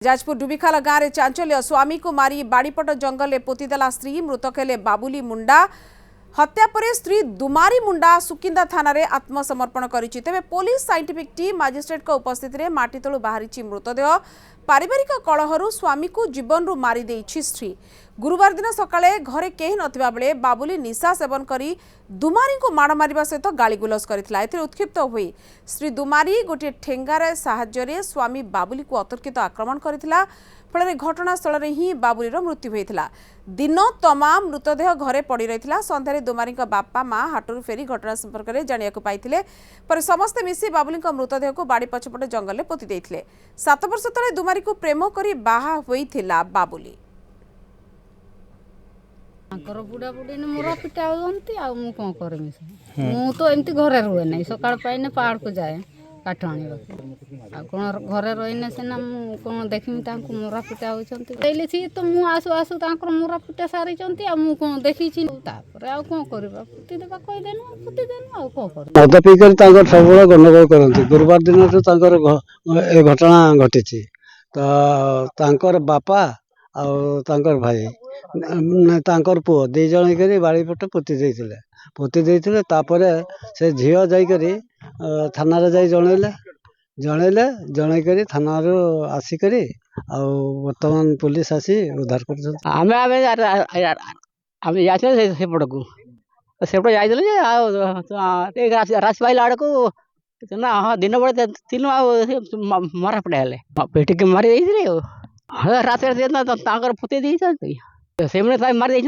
जाजपुर डुबिखाला गाँव में चांचल्य स्वामी को मारी बाड़ीपट जंगल में पोतीदेला स्त्री मृतक हेले बाबुली मुंडा हत्या पर स्त्री दुमारी मुंडा सुकिंदा थाना रे आत्मसमर्पण करिछि। तेबे पुलिस साइंटिफिक टीम मजिस्ट्रेट को उपस्थिति रे माटी तळु बाहरिछि मृतदेह। पारिवारिक कलहरु स्वामी को जीवन रु मारी देइछि स्त्री। गुरुवार दिन सकाळे घरे केही नथिबा बेले बाबुली निशा सेवन करी दुमारी को माड़ मारिबा सहित गालीगुलस करितला। एथिरे उत्क्षिप्त होई श्री दुमारी गोटे ठेंगार साहाय्य स्वामी बाबुली को अतर्कित आक्रमण करितला। फल घटनास्थल ही बाबुलीर मृत्यु होता। दिन तमाम मृतदेह घरे पड़ रही। सन्धार दुमारी बापा माँ हाटू फेरी घटना संपर्क में जाना पाई पर समस्ते मिसी बाबुली मृतदेह को बाड़ी पछपटे जंगल में पोति देइथिले। 7 वर्ष तले दुमारी को प्रेम करी बाहा होइथिला बाबुली। बुढ़ा बुढ़ी मोरा पिटा मु तो एमती घरे रुए ना सका पाइने पहाड़ को जाए काठ आने कौन घरे रही सीना कौन देखमी मोरा पिटा होती सी तो मु आसु आसु मोरा पिटा सारी कौन देखी कौन करवा पुतीदेवा कहदेनु पुतीदेनु कौन कर मद पीकर सब गंडगोल करती। गुरुवार दिन तो घटना घटी तो बापा आर भाई पुओ दी जन कर बाड़ी पटे पोती देते तापर से झील जाकरी थाना जनइले जनईकर थाना आसिक बर्तमान पुलिस आसी उद्धार कर सेपट को सेपट जाइए राशि पाइला आड़ को ना हाँ दिन बड़े तीन मरा पड़े पेटी के मारी हाँ रात पोते से मारी